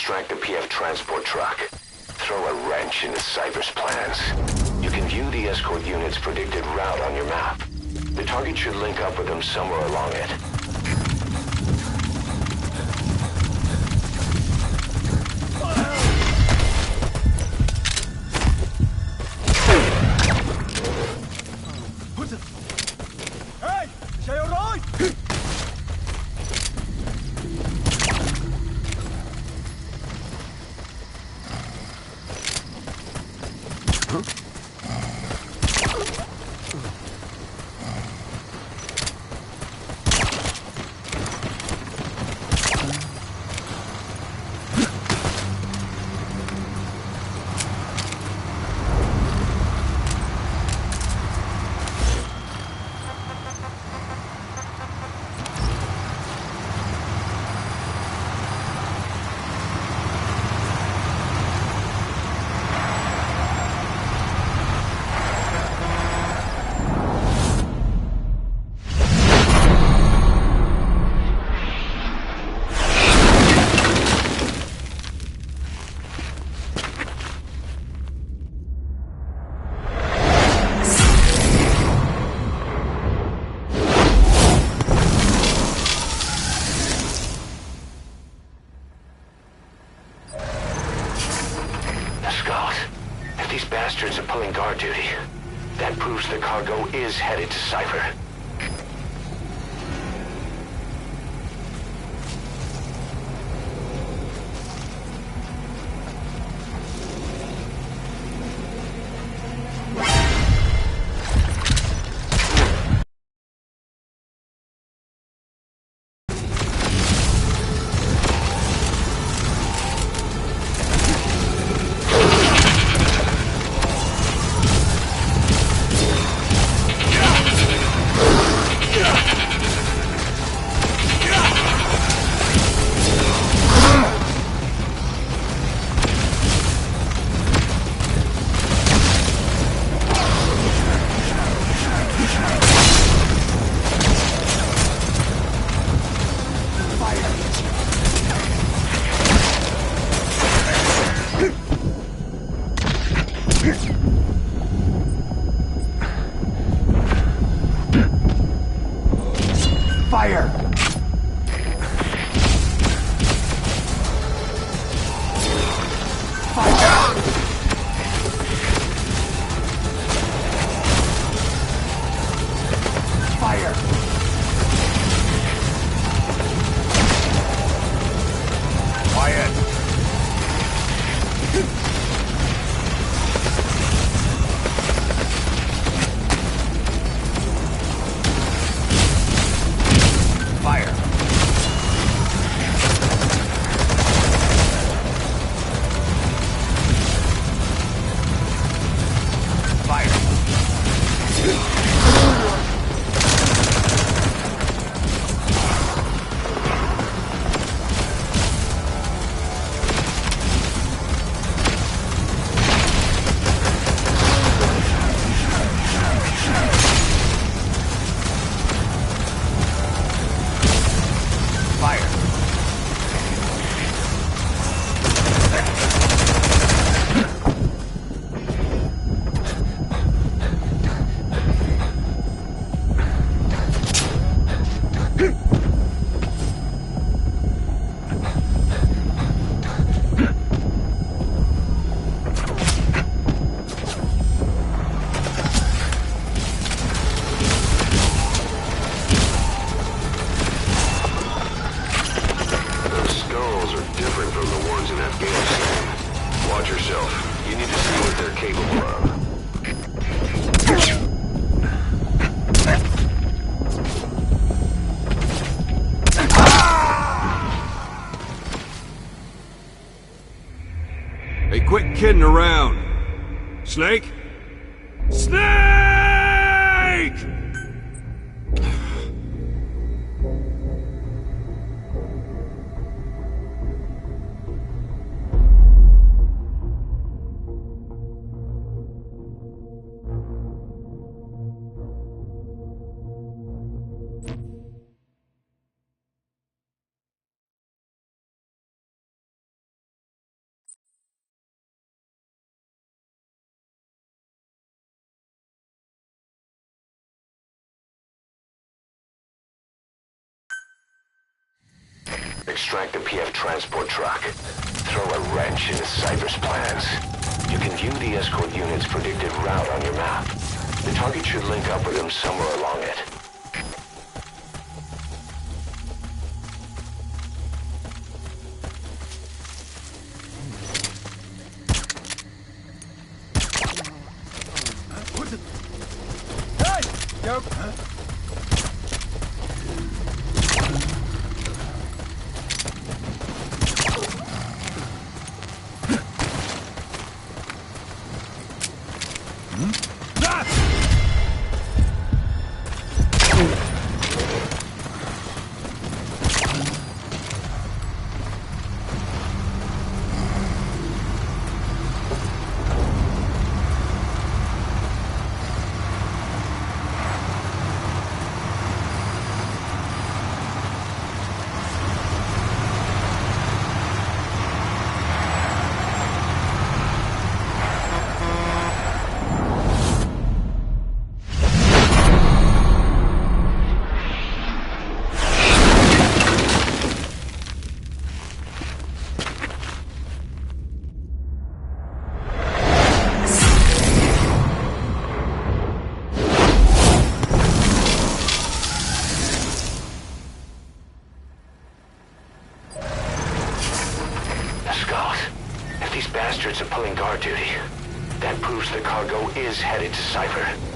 extract the PF transport truck. Throw a wrench into Cypher's plans. You can view the escort unit's predicted route on your map. The target should link up with them somewhere along it. Hey! Jij alright? If these bastards are pulling guard duty, that proves the cargo is headed to Cypher. Fire! Fire! Quiet! Fire! Watch yourself. You need to see what they're capable of. Hey, quit kidding around. Snake? Snake! extract the PF transport truck. Throw a wrench into Cypher's plans. You can view the escort unit's predicted route on your map. The target should link up with them somewhere along it. Hey! Yo! Bastards are pulling guard duty. That proves the cargo is headed to Cypher.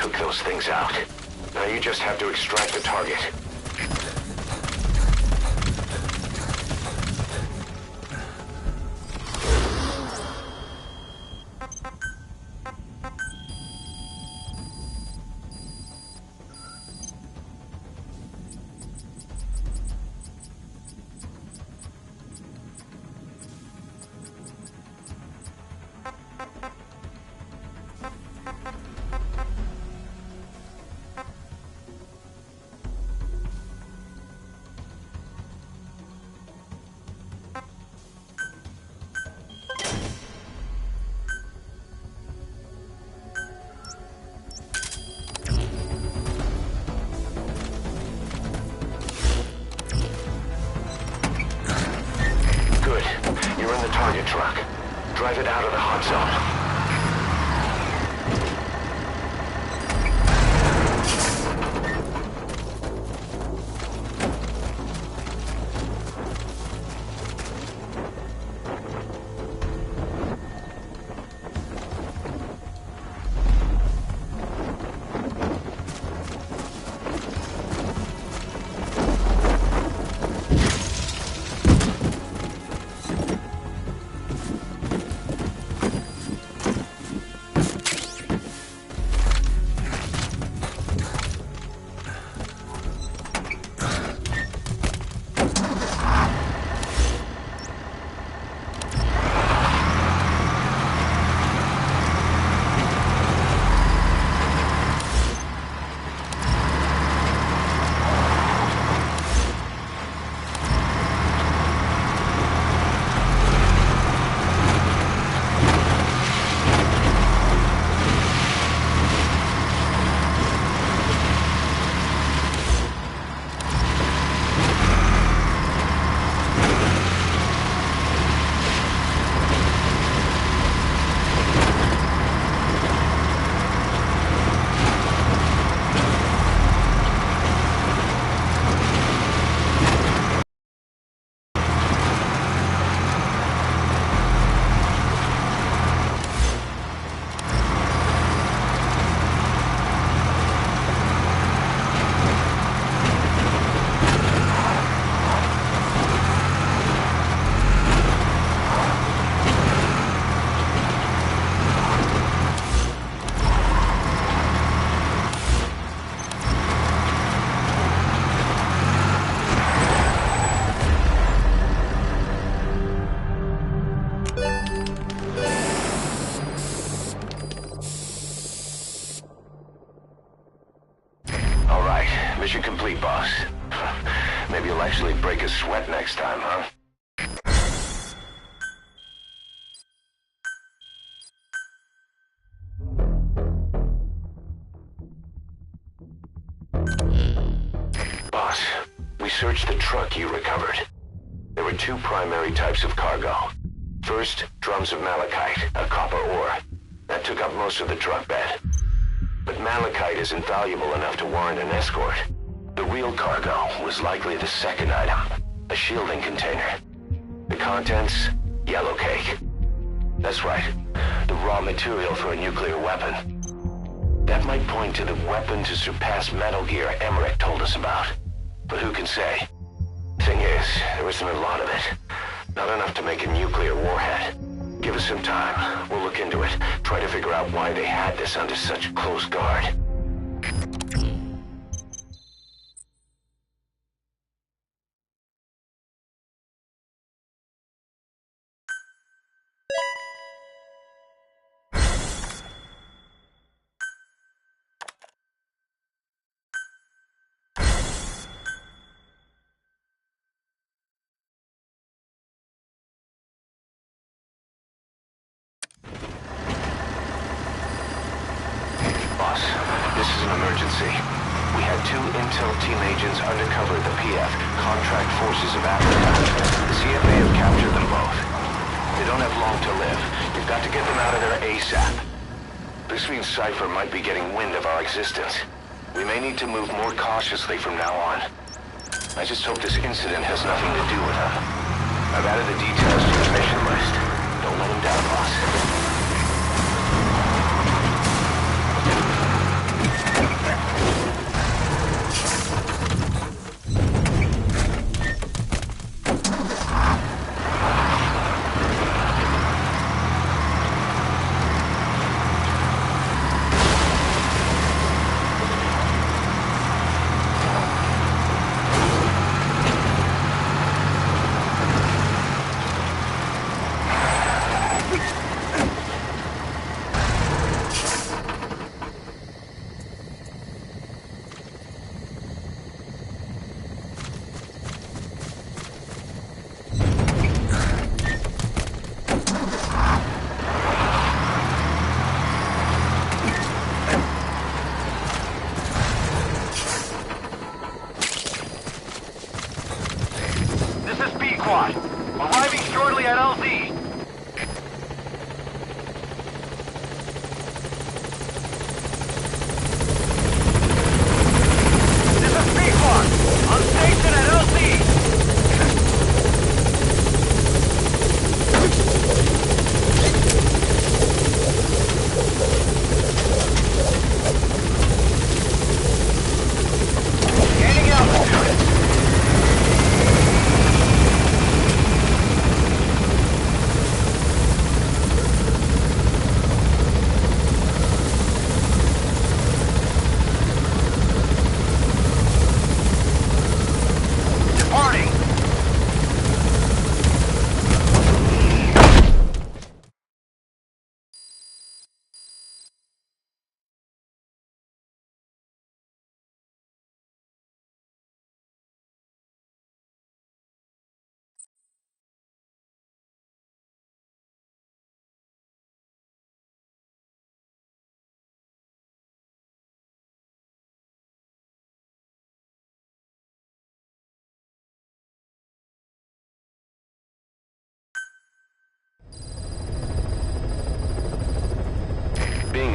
took those things out. Now you just have to extract the target. You're in the target truck. Drive it out of the hot zone. Mission complete, boss. Maybe you'll actually break a sweat next time, huh? Boss, we searched the truck you recovered. There were two primary types of cargo. First, drums of malachite, a copper ore. That took up most of the truck bed. But malachite isn't valuable enough to warrant an escort. The real cargo was likely the second item, a shielding container. The contents, yellow cake. That's right, the raw material for a nuclear weapon. That might point to the weapon to surpass Metal Gear Emmerich told us about. But who can say? Thing is, there isn't a lot of it. Not enough to make a nuclear warhead. Give us some time. We'll look into it. Try to figure out why they had this under such close guard. Boss, this is an emergency. We had two intel team agents undercover at the PF, Contract Forces of Africa. The CFA have captured them both. They don't have long to live. You've got to get them out of there ASAP. This means Cypher might be getting wind of our existence. We may need to move more cautiously from now on. I just hope this incident has nothing to do with them. I've added the details to the mission list. Don't let them down, boss.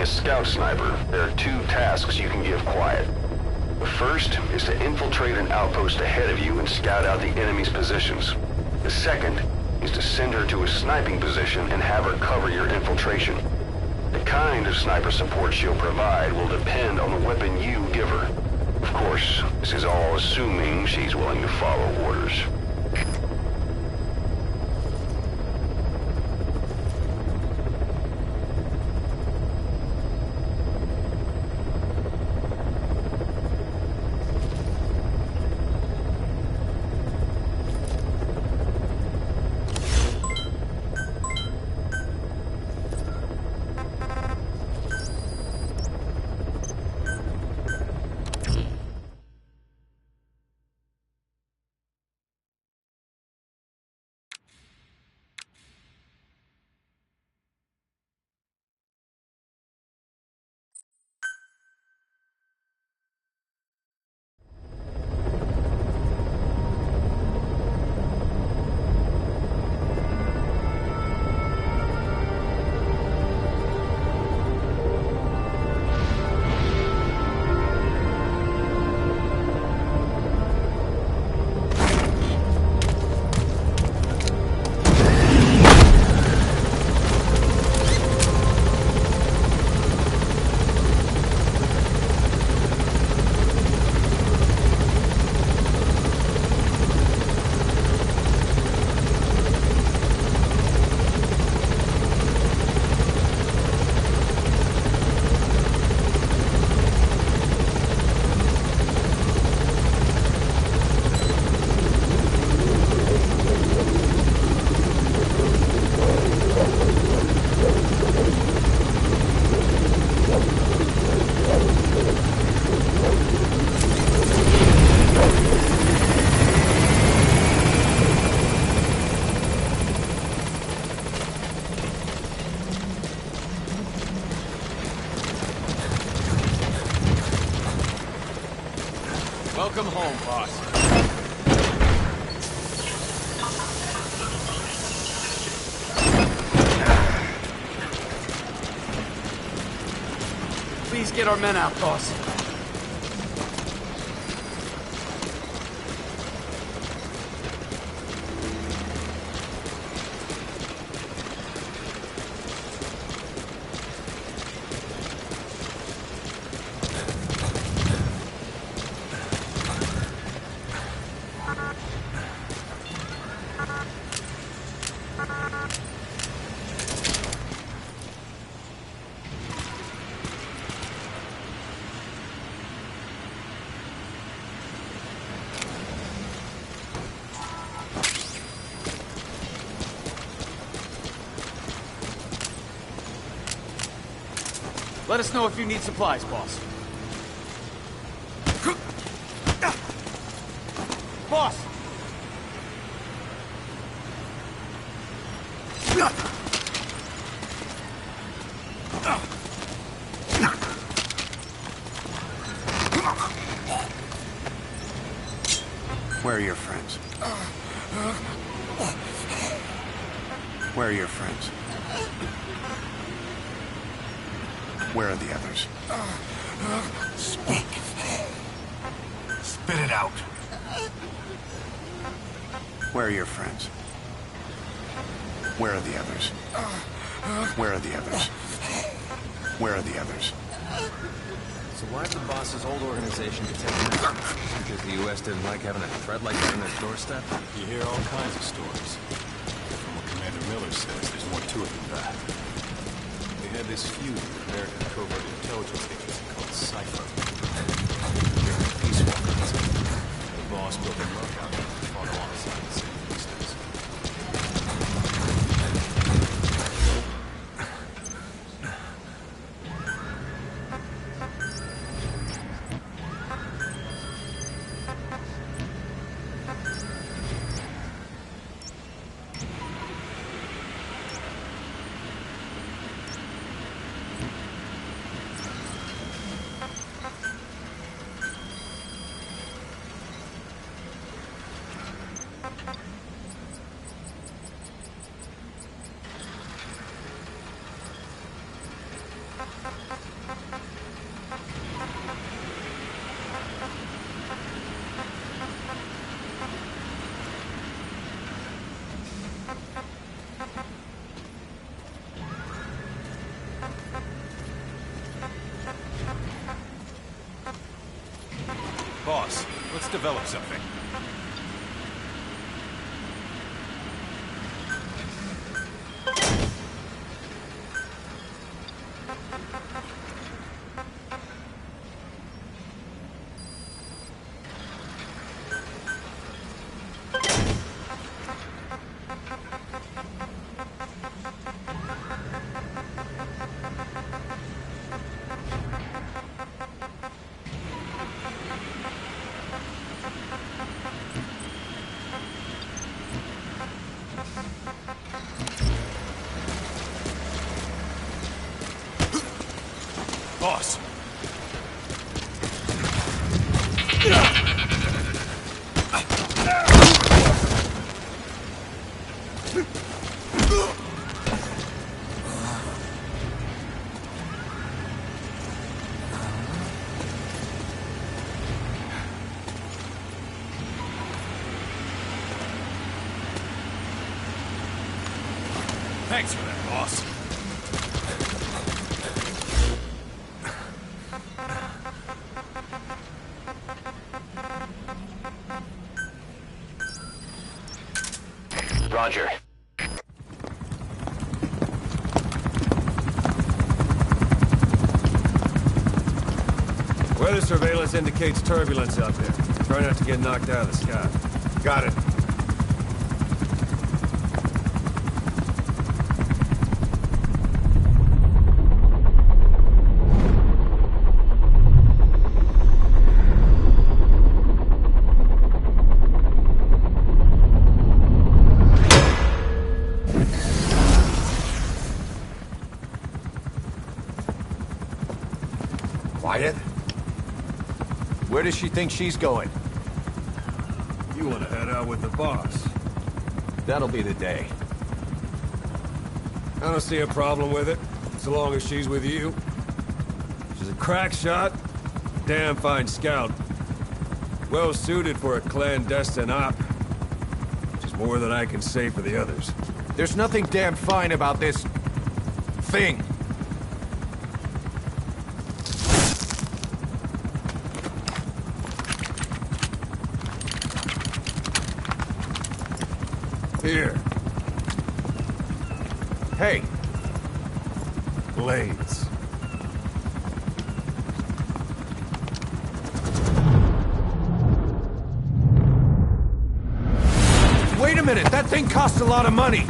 a scout sniper, there are two tasks you can give Quiet. The first is to infiltrate an outpost ahead of you and scout out the enemy's positions. The second is to send her to a sniping position and have her cover your infiltration. The kind of sniper support she'll provide will depend on the weapon you give her. Of course, this is all assuming she's willing to follow orders. Welcome home, boss. Please get our men out, boss. Let us know if you need supplies, boss. Boss! Where are your friends? Where are your friends? Where are the others? Speak. Spit it out. Where are your friends? Where are the others? Where are the others? Where are the others? So why did the boss's old organization get taken out? Because the U.S. didn't like having a threat like that on their doorstep? You hear all kinds of stories. From what Commander Miller says, there's more to it than that. They had this feud with American covert intelligence agency called Cypher. They're peace walkers. The boss built a lookout and fought alongside the Sandinistas. boss. Let's develop something. Boss! Thanks for that, boss. Roger. Weather surveillance indicates turbulence out there. Try not to get knocked out of the sky. Got it. Quiet? Where does she think she's going? You want to head out with the boss? That'll be the day. I don't see a problem with it, so long as she's with you. She's a crack shot, damn fine scout. Well suited for a clandestine op, which is more than I can say for the others. There's nothing damn fine about this... thing. Here. Hey, Blades. wait a minute, that thing costs a lot of money.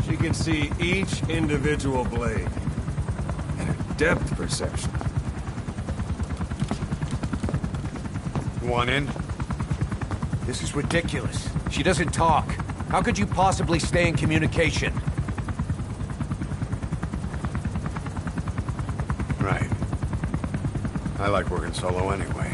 She can see each individual blade. And her depth perception. Want in? This is ridiculous. She doesn't talk. How could you possibly stay in communication? Right. I like working solo anyway.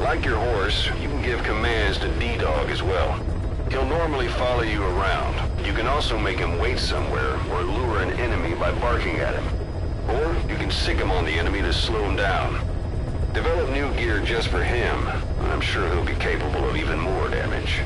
Like your horse, you can give commands to D-Dog as well. He'll normally follow you around. You can also make him wait somewhere or lure an enemy by barking at him. Or you can sick him on the enemy to slow him down. Develop new gear just for him. I'm sure he'll be capable of even more damage.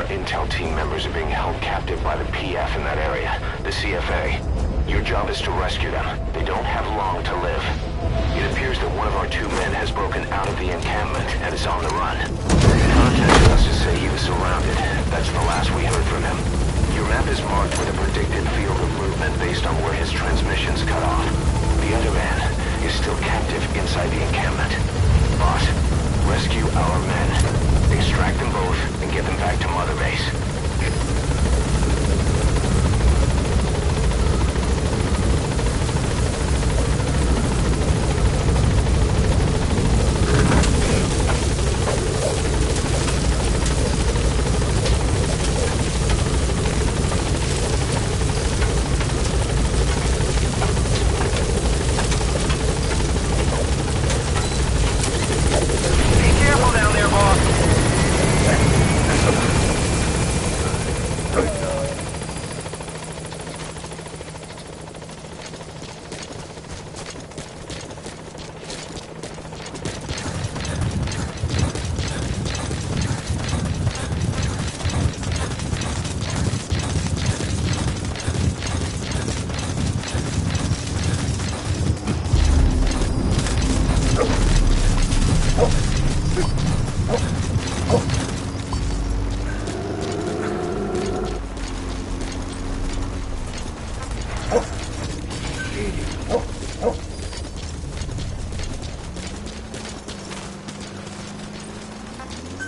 Intel team members are being held captive by the PF in that area, the CFA. Your job is to rescue them. They don't have long to live. It appears that one of our 2 men has broken out of the encampment and is on the run. He contacted us to say he was surrounded. That's the last we heard from him. Your map is marked with a predicted field of movement based on where his transmissions cut off. The other man is still captive inside the encampment. Boss, rescue our men. Extract them both and get them back to Mother Base.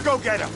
Go get him!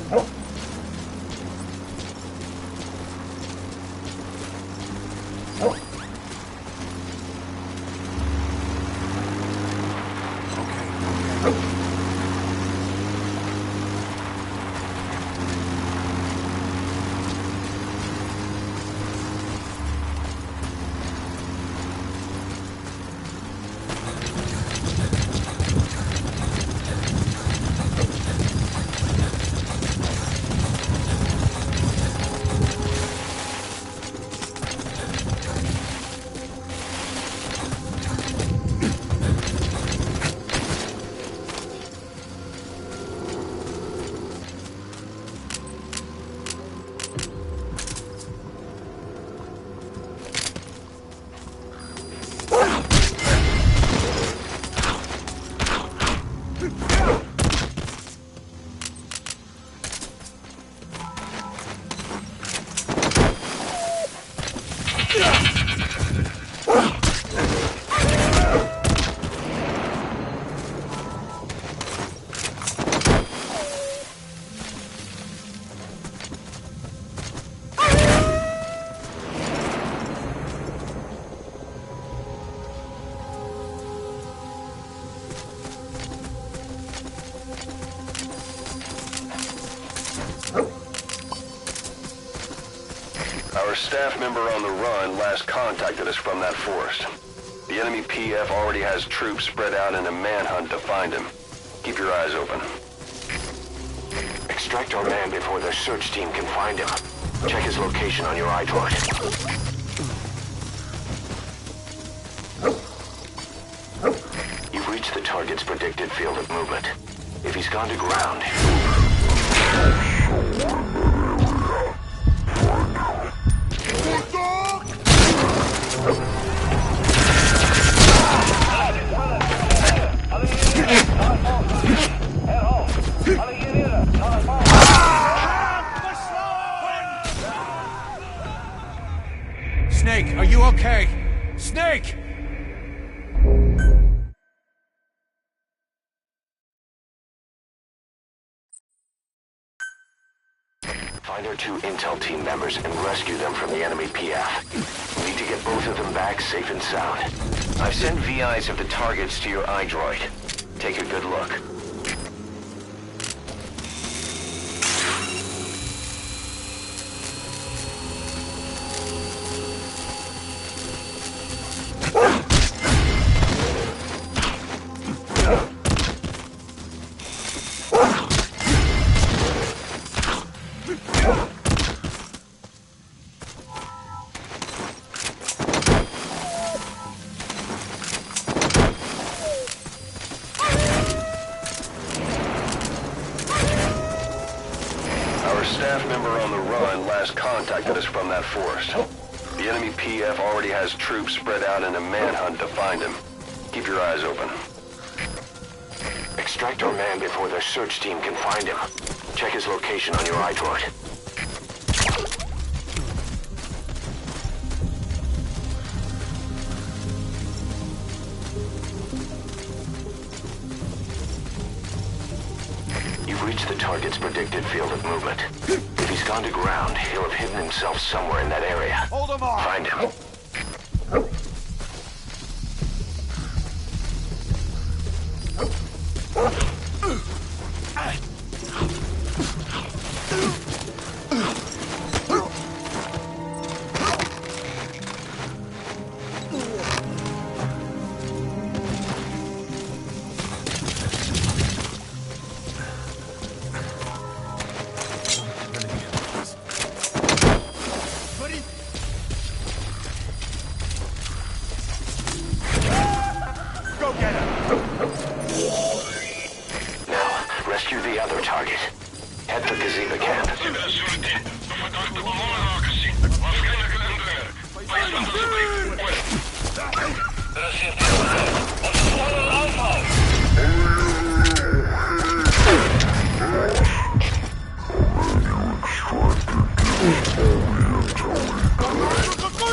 Our staff member on the run last contacted us from that forest. The enemy PF already has troops spread out in a manhunt to find him. Keep your eyes open. Extract our man before their search team can find him. Check his location on your iDroid. You've reached the target's predicted field of movement. If he's gone to ground... Snake, are you okay? Snake! Find our 2 intel team members and rescue them from the enemy PF. We need to get both of them back safe and sound. I've sent VIs of the targets to your iDroid. Take a good look. Staff member on the run last contacted us from that forest. The enemy PF already has troops spread out in a manhunt to find him. Keep your eyes open. Extract our man before their search team can find him. Check his location on your iDroid. You've reached the target's predicted field of movement. If he's gone to ground, he'll have hidden himself somewhere in that area. Hold him off! Find him. Rescue the other target. Head for Gweepie camp.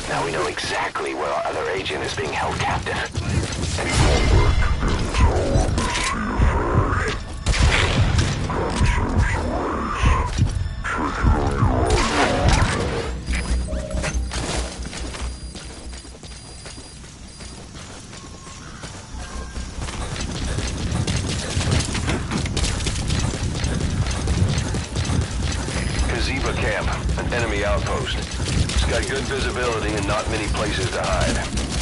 Now we know exactly where our other agent is being held captive. Gweepie camp, an enemy outpost. It's got good visibility and not many places to hide.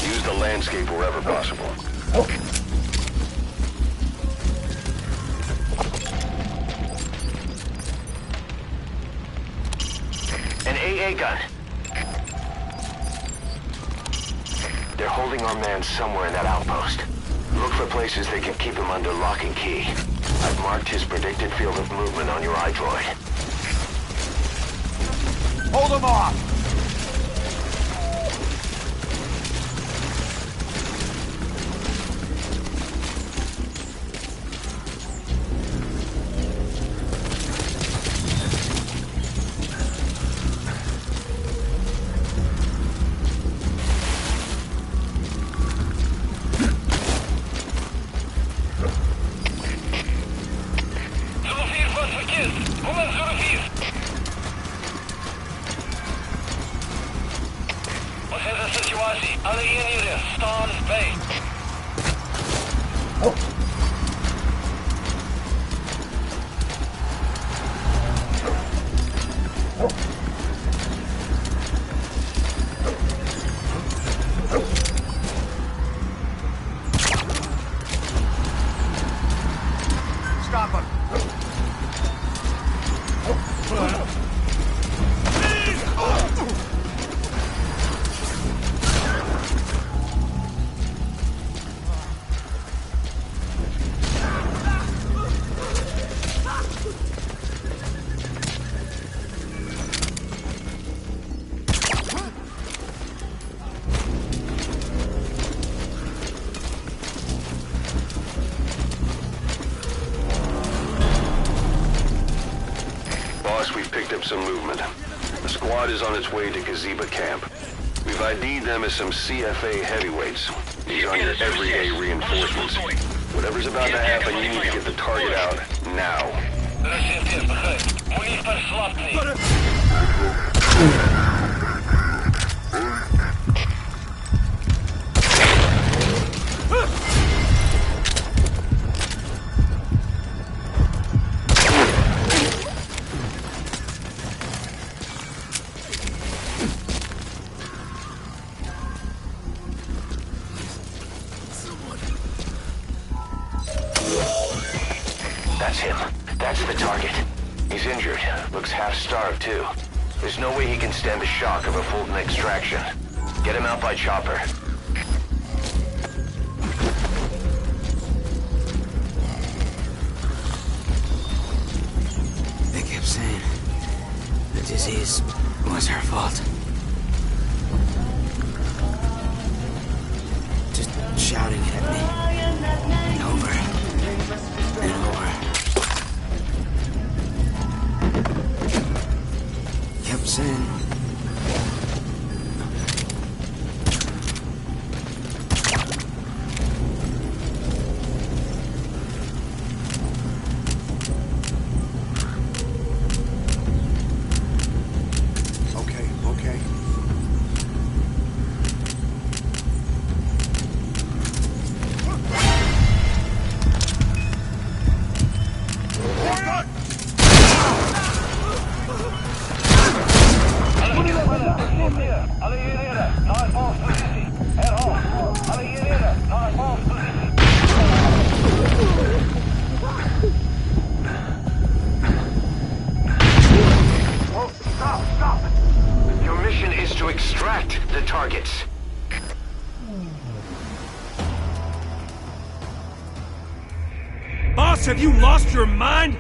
Use the landscape wherever possible. An AA gun. They're holding our man somewhere in that outpost. Look for places they can keep him under lock and key. I've marked his predicted field of movement on your iDroid. Hold him off! Alle eenheden staan bij. picked up some movement. The squad is on its way to Gweepie camp. We've ID'd them as some CFA heavyweights. These aren't your everyday reinforcements. Whatever's about to happen, you need to get the target out now. Рассвети, begrijp. Moet niet verslapt niet. That's him. That's the target. He's injured. Looks half-starved, too. There's no way he can stand the shock of a Fulton extraction. Get him out by chopper. They kept saying the disease was her fault. Just shouting it at me. Over and over. Kept saying... Okay. Alle hierheen, naar volkspositie. Herhaal. Alle hierheen, naar volkspositie. Oh, stop! Your mission is to extract the targets. Boss, have you lost your mind?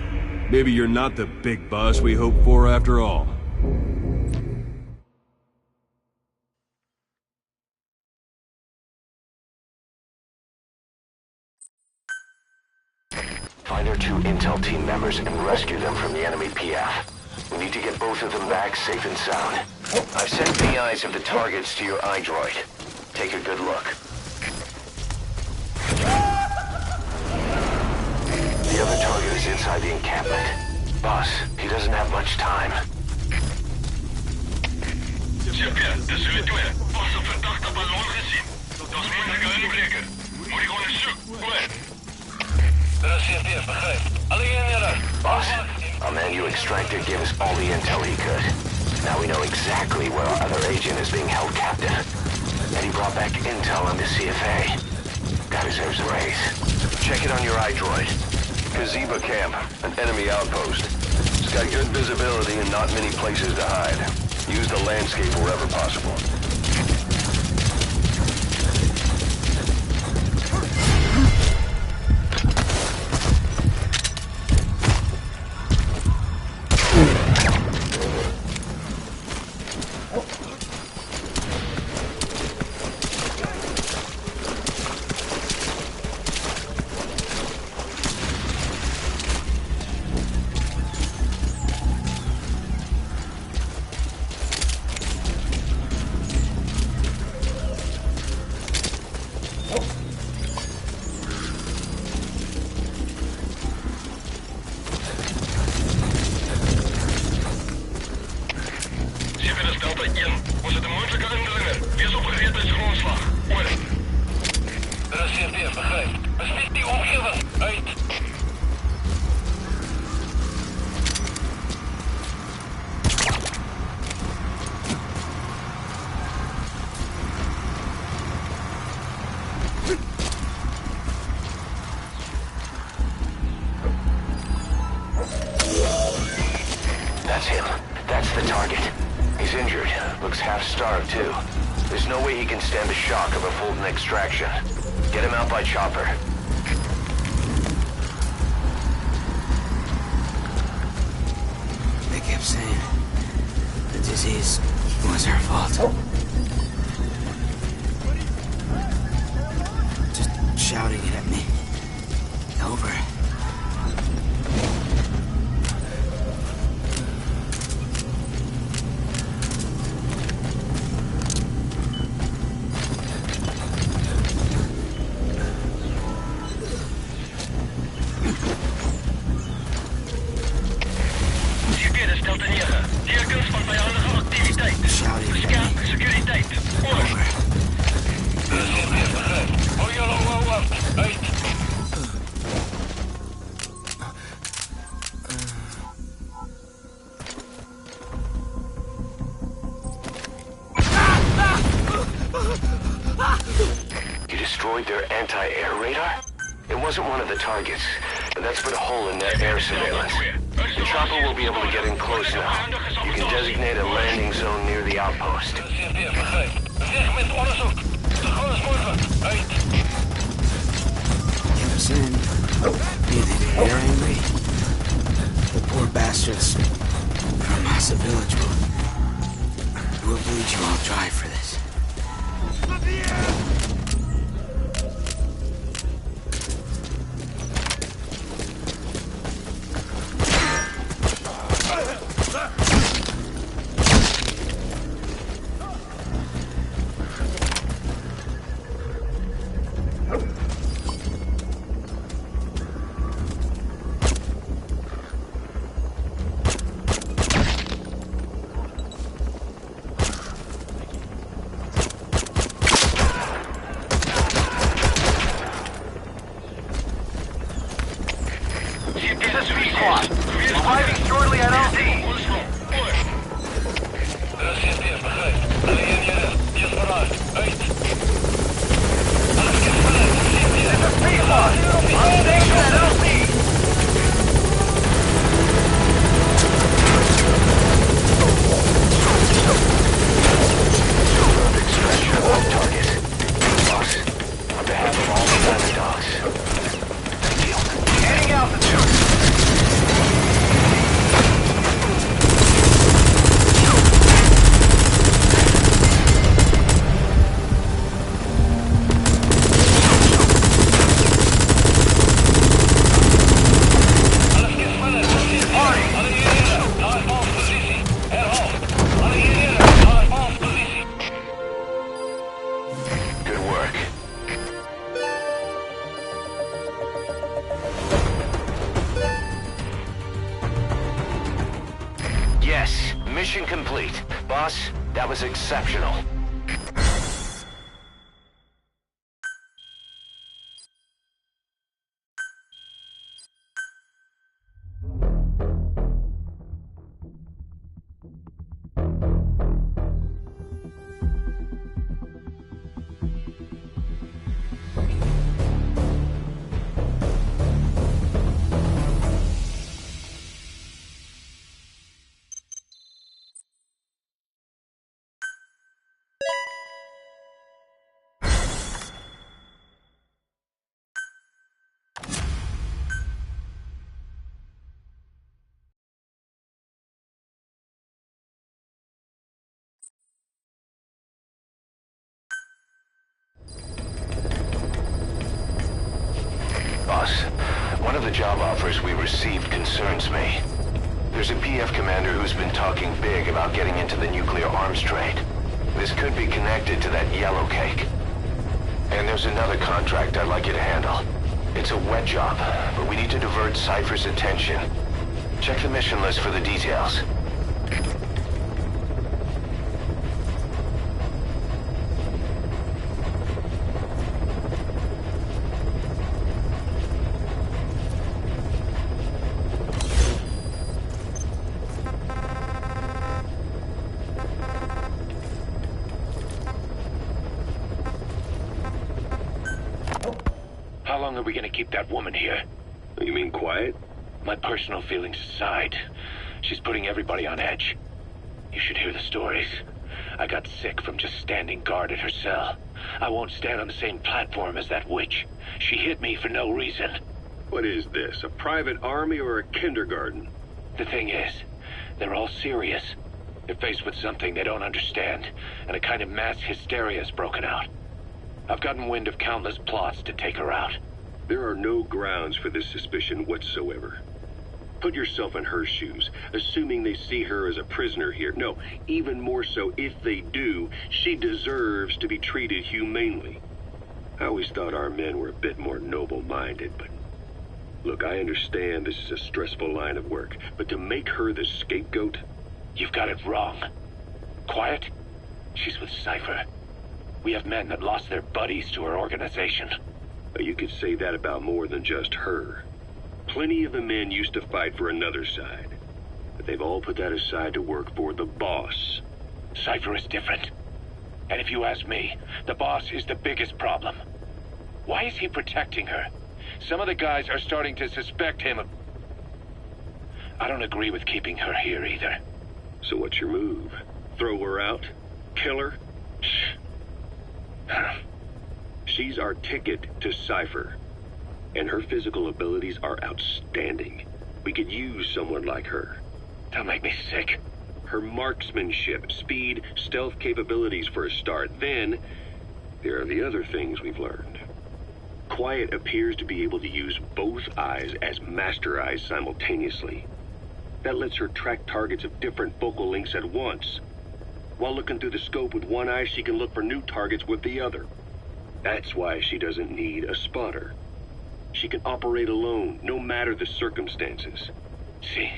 Maybe you're not the big boss we hoped for after all. Find our 2 intel team members and rescue them from the enemy PF. We need to get both of them back safe and sound. I've sent PIs of the targets to your iDroid. Take a good look. The other target is inside the encampment. Boss, he doesn't have much time. Chef, dat zullen doen. Pas een verdachte ballon gezien. Dat is moeilijke inbreker. Moet ik gewoon een zoek. Kom maar. Rassieer, begrijp. Alle eenheden. Boss, our man you extracted gave us all the intel he could. Now we know exactly where our other agent is being held captive. And he brought back intel on the CFA. Guy deserves a raise. Check it on your iDroid. Gweepie camp, an enemy outpost. It's got good visibility and not many places to hide. Use the landscape wherever possible. That's him. That's the target. He's injured. Looks half-starved, too. There's no way he can stand the shock of a Fulton extraction. Get him out by chopper. They kept saying the disease was her fault. Just shouting it at me. Over 9. Tekens van vijandige activiteit. Skerp sekuriteit. Oor. CP begrijp. Hou julle hou op. Uit. You destroyed their anti-air radar? It wasn't one of the targets. That's put a hole in their air surveillance. The chopper will be able to get in close now. You can designate a landing zone near the outpost. CP begrijp. Weg met onderzoek. Zo gauw als morgen. Uit. Give us in. You think they're angry? The poor bastards from Massa Village will bleed you all dry for this. Arriving shortly at LD. CP begrijp. Alleen jullie. Die is vooruit. Uit. Alles is vanuit. CP is een vliegtuig. Station at LD. Extraction on target. Boss, on behalf of all the planet dogs. Heading altitude. Yes, mission complete. Boss, that was exceptional. Boss, one of the job offers we received concerns me. There's a PF commander who's been talking big about getting into the nuclear arms trade. This could be connected to that yellow cake. And there's another contract I'd like you to handle. It's a wet job, but we need to divert Cypher's attention. Check the mission list for the details. How long are we gonna keep that woman here? You mean quiet? My personal feelings aside, she's putting everybody on edge. You should hear the stories. I got sick from just standing guard at her cell. I won't stand on the same platform as that witch. She hit me for no reason. What is this, a private army or a kindergarten? The thing is, they're all serious. They're faced with something they don't understand, and a kind of mass hysteria has broken out. I've gotten wind of countless plots to take her out. There are no grounds for this suspicion whatsoever. Put yourself in her shoes, assuming they see her as a prisoner here. No, even more so, if they do, she deserves to be treated humanely. I always thought our men were a bit more noble-minded, but Look, I understand this is a stressful line of work, but to make her the scapegoat? You've got it wrong. Quiet? She's with Cypher. We have men that lost their buddies to her organization. You could say that about more than just her. Plenty of the men used to fight for another side, but they've all put that aside to work for the boss. Cypher is different. And if you ask me, the boss is the biggest problem. Why is he protecting her? Some of the guys are starting to suspect him of... I don't agree with keeping her here either. So what's your move? Throw her out? Kill her? She's our ticket to Cypher, and her physical abilities are outstanding. We could use someone like her. That'll make me sick. Her marksmanship, speed, stealth capabilities for a start. Then, there are the other things we've learned. Quiet appears to be able to use both eyes as master eyes simultaneously. That lets her track targets of different focal lengths at once. While looking through the scope with one eye, she can look for new targets with the other. That's why she doesn't need a spotter. She can operate alone, no matter the circumstances. See,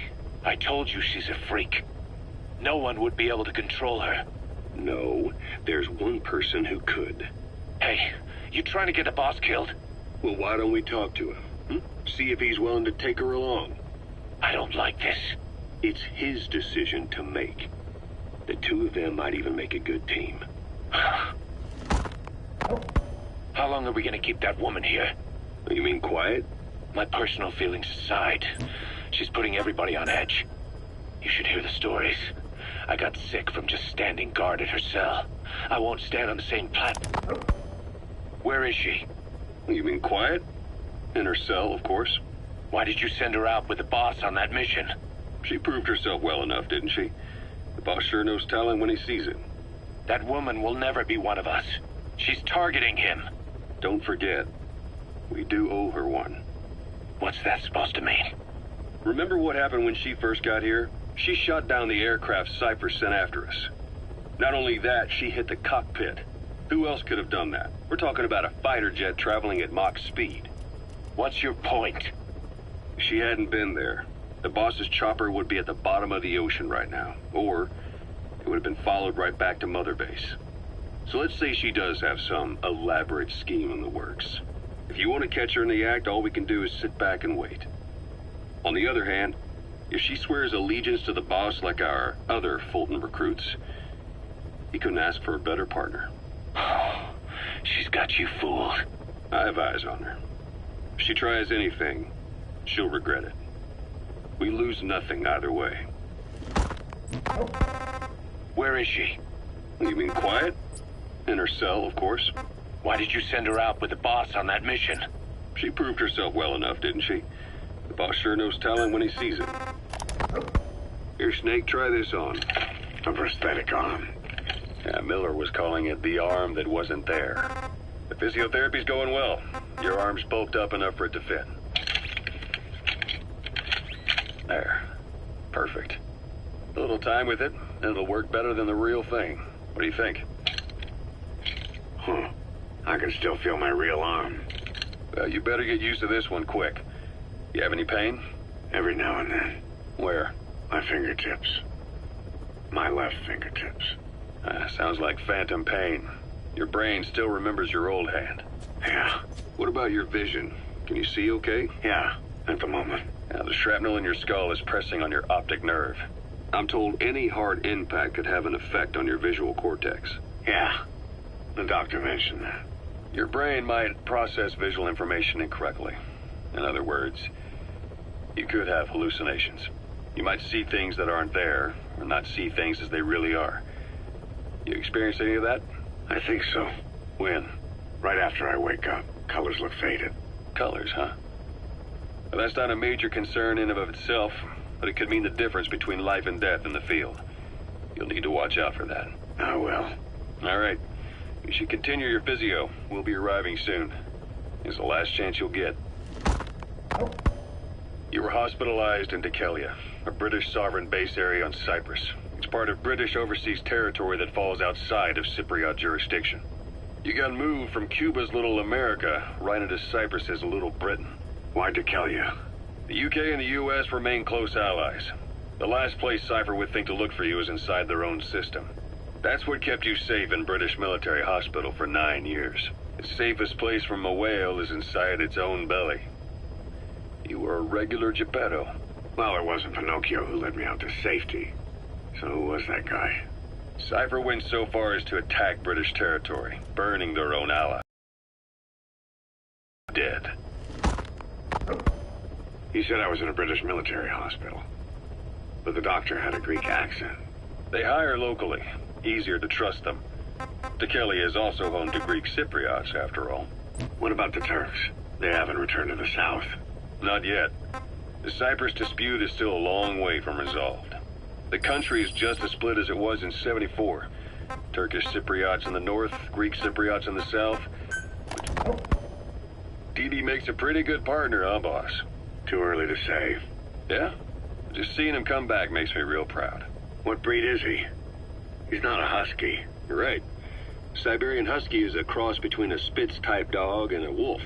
I told you she's a freak. No one would be able to control her. No, there's one person who could. Hey, you trying to get the boss killed? Well, why don't we talk to him? See if he's willing to take her along. I don't like this. It's his decision to make. The two of them might even make a good team. How long are we gonna keep that woman here? You mean quiet? My personal feelings aside, she's putting everybody on edge. You should hear the stories. I got sick from just standing guard at her cell. I won't stand on the same platform. Where is she? You mean quiet? In her cell, of course. Why did you send her out with the boss on that mission? She proved herself well enough, didn't she? The boss sure knows talent when he sees it. That woman will never be one of us. She's targeting him. Don't forget, we do owe her one. What's that supposed to mean? Remember what happened when she first got here? She shot down the aircraft Cypher sent after us. Not only that, she hit the cockpit. Who else could have done that? We're talking about a fighter jet traveling at Mach speed. What's your point? If she hadn't been there, the boss's chopper would be at the bottom of the ocean right now. Or it would have been followed right back to Mother Base. So let's say she does have some elaborate scheme in the works. If you want to catch her in the act, all we can do is sit back and wait. On the other hand, if she swears allegiance to the boss like our other Fulton recruits, he couldn't ask for a better partner. She's got you fooled. I have eyes on her. If she tries anything, she'll regret it. We lose nothing either way. Where is she? You mean quiet? In her cell, of course. Why did you send her out with the boss on that mission? She proved herself well enough, didn't she? The boss sure knows talent when he sees it. Here, Snake, try this on. A prosthetic arm. Yeah, Miller was calling it the arm that wasn't there. The physiotherapy's going well. Your arm's bulked up enough for it to fit. There. Perfect. A little time with it, and it'll work better than the real thing. What do you think? I can still feel my real arm. Well, you better get used to this one quick. You have any pain? Every now and then. Where? My fingertips. My left fingertips. Sounds like phantom pain. Your brain still remembers your old hand. Yeah. What about your vision? Can you see okay? Yeah, at the moment. Now, the shrapnel in your skull is pressing on your optic nerve. I'm told any hard impact could have an effect on your visual cortex. Yeah, the doctor mentioned that. Your brain might process visual information incorrectly. In other words, you could have hallucinations. You might see things that aren't there, or not see things as they really are. You experienced any of that? I think so. When? Right after I wake up. Colors look faded. Colors, huh? Well, that's not a major concern in and of itself, but it could mean the difference between life and death in the field. You'll need to watch out for that. I will. All right. You should continue your physio. We'll be arriving soon. It's the last chance you'll get. You were hospitalized in Dekelia, a British sovereign base area on Cyprus. It's part of British overseas territory that falls outside of Cypriot jurisdiction. You got moved from Cuba's Little America right into Cyprus's Little Britain. Why'd they kill you? The UK and the US remain close allies. The last place Cypher would think to look for you is inside their own system. That's what kept you safe in British military hospital for 9 years. The safest place from a whale is inside its own belly. You were a regular Geppetto. Well, it wasn't Pinocchio who led me out to safety. So who was that guy? Cypher went so far as to attack British territory, burning their own ally. Dead. He said I was in a British military hospital. But the doctor had a Greek accent. They hire locally. Easier to trust them. Kelly is also home to Greek Cypriots, after all. What about the Turks? They haven't returned to the south. Not yet. The Cyprus dispute is still a long way from resolved. The country is just as split as it was in '74. Turkish Cypriots in the north, Greek Cypriots in the south. Didi makes a pretty good partner, huh, boss? Too early to say. Yeah? Just seeing him come back makes me real proud. What breed is he? He's not a husky. You're right. Siberian Husky is a cross between a Spitz-type dog and a wolf.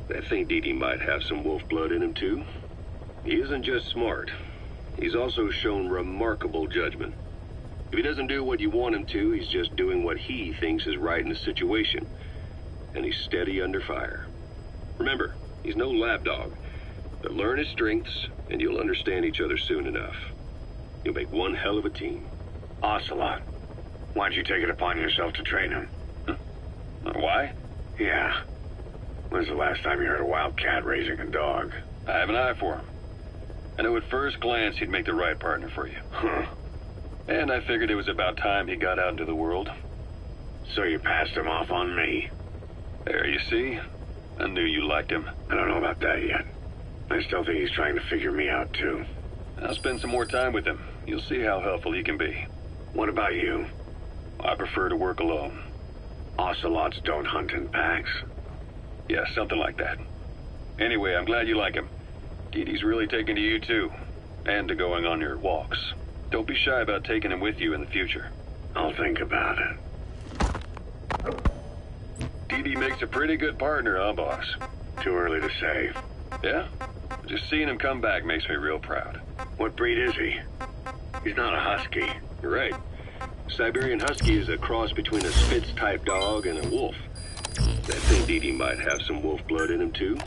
I think Didi might have some wolf blood in him, too. He isn't just smart. He's also shown remarkable judgment. If he doesn't do what you want him to, he's just doing what he thinks is right in the situation. And he's steady under fire. Remember, he's no lapdog. But learn his strengths, and you'll understand each other soon enough. You'll make one hell of a team. Ocelot. Why'd you take it upon yourself to train him? Why? Yeah. When's the last time you heard a wild cat raising a dog? I have an eye for him. I knew at first glance he'd make the right partner for you. Huh. And I figured it was about time he got out into the world. So you passed him off on me? There, you see? I knew you liked him. I don't know about that yet. I still think he's trying to figure me out, too. I'll spend some more time with him. You'll see how helpful he can be. What about you? I prefer to work alone. Ocelots don't hunt in packs. Yeah, something like that. Anyway, I'm glad you like him. Didi's really taken to you, too. And to going on your walks. Don't be shy about taking him with you in the future. I'll think about it. Didi makes a pretty good partner, huh, boss? Too early to say. Yeah? Just seeing him come back makes me real proud. What breed is he? He's not a husky. You're right. Siberian Husky is a cross between a Spitz-type dog and a wolf. I think Didi might have some wolf blood in him, too.